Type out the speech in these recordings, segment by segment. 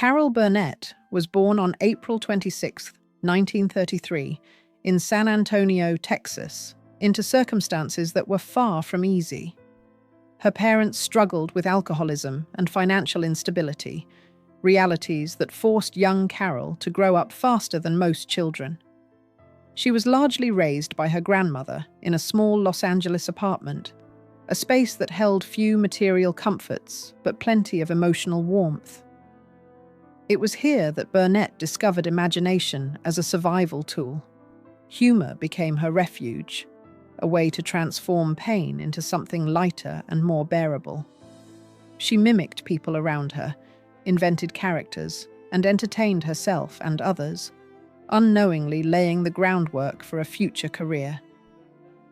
Carol Burnett was born on April 26, 1933, in San Antonio, Texas, into circumstances that were far from easy. Her parents struggled with alcoholism and financial instability, realities that forced young Carol to grow up faster than most children. She was largely raised by her grandmother in a small Los Angeles apartment, a space that held few material comforts but plenty of emotional warmth. It was here that Burnett discovered imagination as a survival tool. Humor became her refuge, a way to transform pain into something lighter and more bearable. She mimicked people around her, invented characters, and entertained herself and others, unknowingly laying the groundwork for a future career.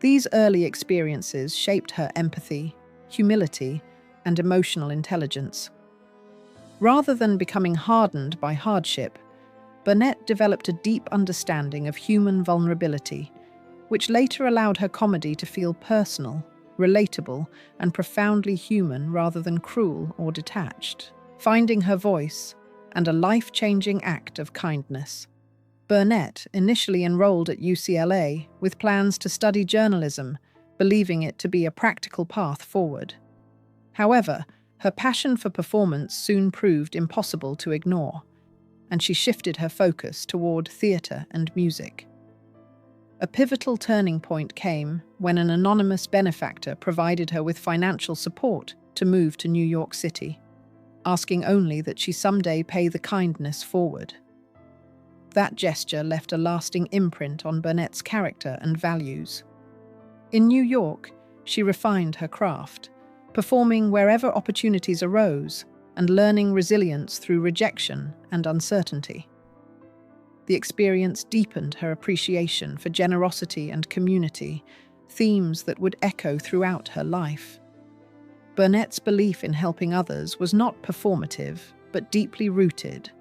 These early experiences shaped her empathy, humility, and emotional intelligence. Rather than becoming hardened by hardship, Burnett developed a deep understanding of human vulnerability, which later allowed her comedy to feel personal, relatable, and profoundly human rather than cruel or detached, finding her voice and a life-changing act of kindness. Burnett initially enrolled at UCLA with plans to study journalism, believing it to be a practical path forward. However, her passion for performance soon proved impossible to ignore, and she shifted her focus toward theatre and music. A pivotal turning point came when an anonymous benefactor provided her with financial support to move to New York City, asking only that she someday pay the kindness forward. That gesture left a lasting imprint on Burnett's character and values. In New York, she refined her craft, performing wherever opportunities arose and learning resilience through rejection and uncertainty. The experience deepened her appreciation for generosity and community, themes that would echo throughout her life. Burnett's belief in helping others was not performative, but deeply rooted,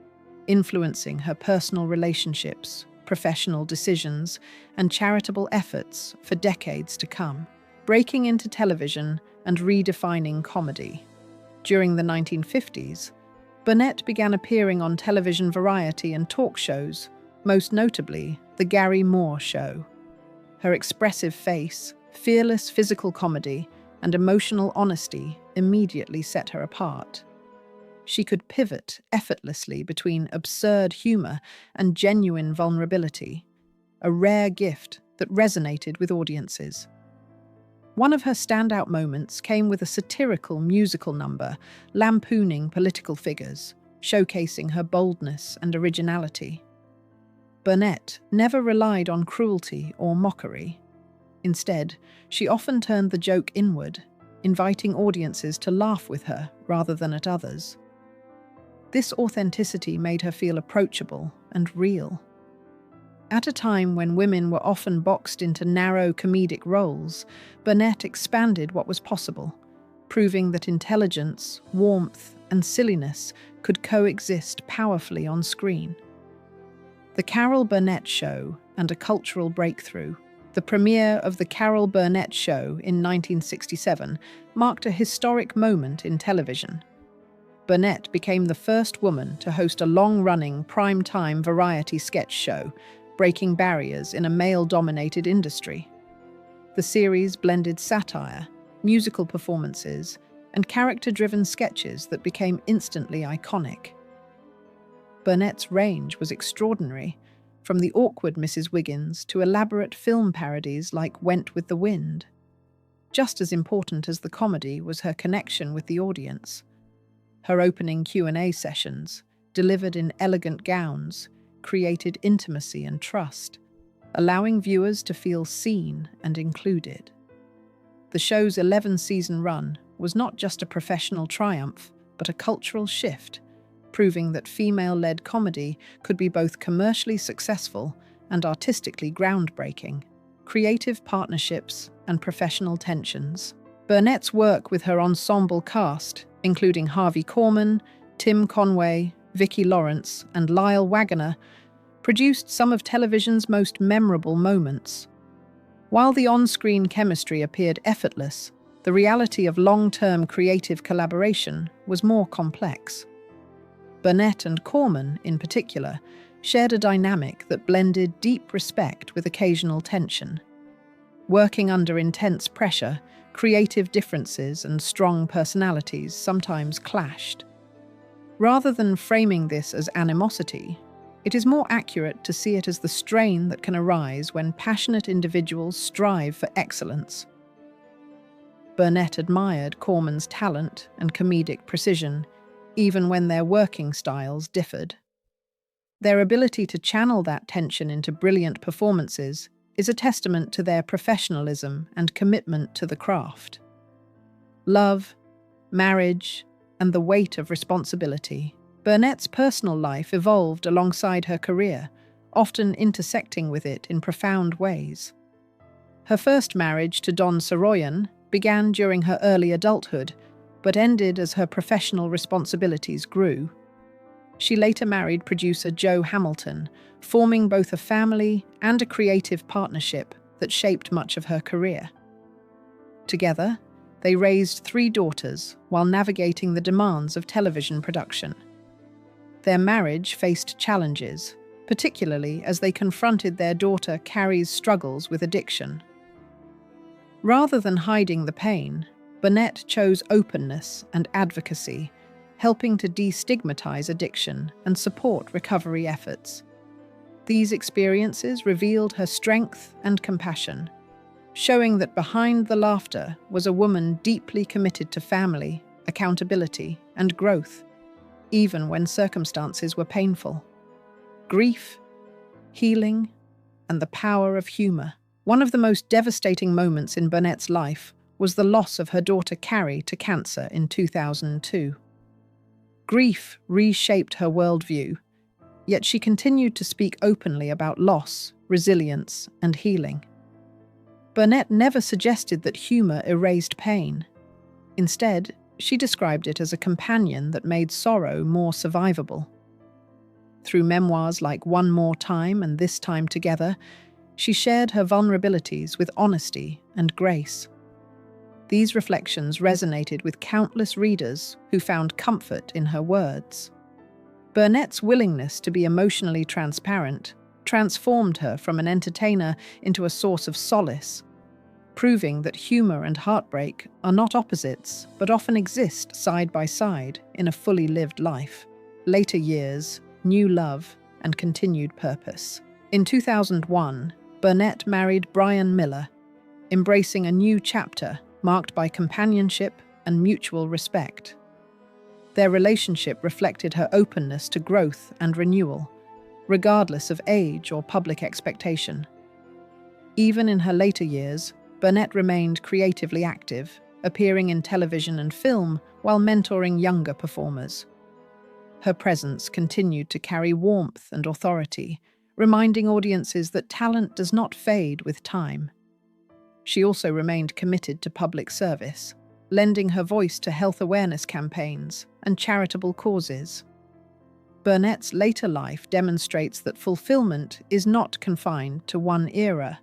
influencing her personal relationships, professional decisions, and charitable efforts for decades to come, breaking into television and redefining comedy. During the 1950s, Burnett began appearing on television variety and talk shows, most notably The Gary Moore Show. Her expressive face, fearless physical comedy, and emotional honesty immediately set her apart. She could pivot effortlessly between absurd humor and genuine vulnerability, a rare gift that resonated with audiences. One of her standout moments came with a satirical musical number lampooning political figures, showcasing her boldness and originality. Burnett never relied on cruelty or mockery. Instead, she often turned the joke inward, inviting audiences to laugh with her rather than at others. This authenticity made her feel approachable and real. At a time when women were often boxed into narrow comedic roles, Burnett expanded what was possible, proving that intelligence, warmth, and silliness could coexist powerfully on screen. The Carol Burnett Show and a cultural breakthrough. The premiere of The Carol Burnett Show in 1967 marked a historic moment in television. Burnett became the first woman to host a long-running, prime-time variety sketch show, breaking barriers in a male-dominated industry. The series blended satire, musical performances, and character-driven sketches that became instantly iconic. Burnett's range was extraordinary, from the awkward Mrs. Wiggins to elaborate film parodies like Went with the Wind. Just as important as the comedy was her connection with the audience. Her opening Q&A sessions, delivered in elegant gowns, created intimacy and trust, allowing viewers to feel seen and included. The show's 11-season run was not just a professional triumph, but a cultural shift, proving that female-led comedy could be both commercially successful and artistically groundbreaking. Creative partnerships and professional tensions. Burnett's work with her ensemble cast, including Harvey Korman, Tim Conway, Vicki Lawrence, and Lyle Waggoner, produced some of television's most memorable moments. While the on-screen chemistry appeared effortless, the reality of long-term creative collaboration was more complex. Burnett and Corman, in particular, shared a dynamic that blended deep respect with occasional tension. Working under intense pressure, creative differences and strong personalities sometimes clashed. Rather than framing this as animosity, it is more accurate to see it as the strain that can arise when passionate individuals strive for excellence. Burnett admired Corman's talent and comedic precision, even when their working styles differed. Their ability to channel that tension into brilliant performances is a testament to their professionalism and commitment to the craft. Love, marriage, and the weight of responsibility. Burnett's personal life evolved alongside her career, often intersecting with it in profound ways. Her first marriage to Don Soroyan began during her early adulthood, but ended as her professional responsibilities grew. She later married producer Joe Hamilton, forming both a family and a creative partnership that shaped much of her career. Together, they raised 3 daughters while navigating the demands of television production. Their marriage faced challenges, particularly as they confronted their daughter Carrie's struggles with addiction. Rather than hiding the pain, Burnett chose openness and advocacy, helping to destigmatize addiction and support recovery efforts. These experiences revealed her strength and compassion, showing that behind the laughter was a woman deeply committed to family, accountability, and growth, even when circumstances were painful. Grief, healing, and the power of humor. One of the most devastating moments in Burnett's life was the loss of her daughter Carrie to cancer in 2002. Grief reshaped her worldview, yet she continued to speak openly about loss, resilience, and healing. Burnett never suggested that humor erased pain. Instead, she described it as a companion that made sorrow more survivable. Through memoirs like One More Time and This Time Together, she shared her vulnerabilities with honesty and grace. These reflections resonated with countless readers who found comfort in her words. Burnett's willingness to be emotionally transparent transformed her from an entertainer into a source of solace, proving that humor and heartbreak are not opposites, but often exist side by side in a fully lived life. Later years, new love, and continued purpose. In 2001, Burnett married Brian Miller, embracing a new chapter marked by companionship and mutual respect. Their relationship reflected her openness to growth and renewal, regardless of age or public expectation. Even in her later years, Burnett remained creatively active, appearing in television and film while mentoring younger performers. Her presence continued to carry warmth and authority, reminding audiences that talent does not fade with time. She also remained committed to public service, lending her voice to health awareness campaigns and charitable causes. Burnett's later life demonstrates that fulfillment is not confined to one era,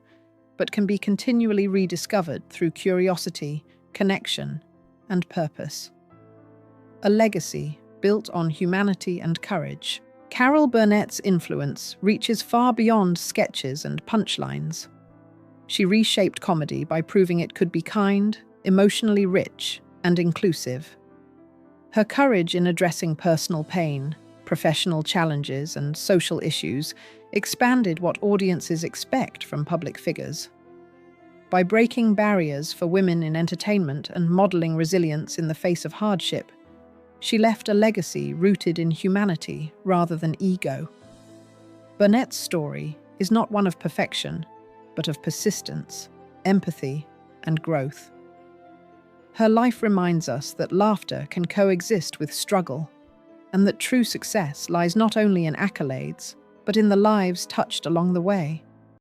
but can be continually rediscovered through curiosity, connection, and purpose. A legacy built on humanity and courage. Carol Burnett's influence reaches far beyond sketches and punchlines. She reshaped comedy by proving it could be kind, emotionally rich, and inclusive. Her courage in addressing personal pain, professional challenges, and social issues expanded what audiences expect from public figures. By breaking barriers for women in entertainment and modeling resilience in the face of hardship, she left a legacy rooted in humanity rather than ego. Burnett's story is not one of perfection, but of persistence, empathy, and growth. Her life reminds us that laughter can coexist with struggle, and that true success lies not only in accolades, but in the lives touched along the way.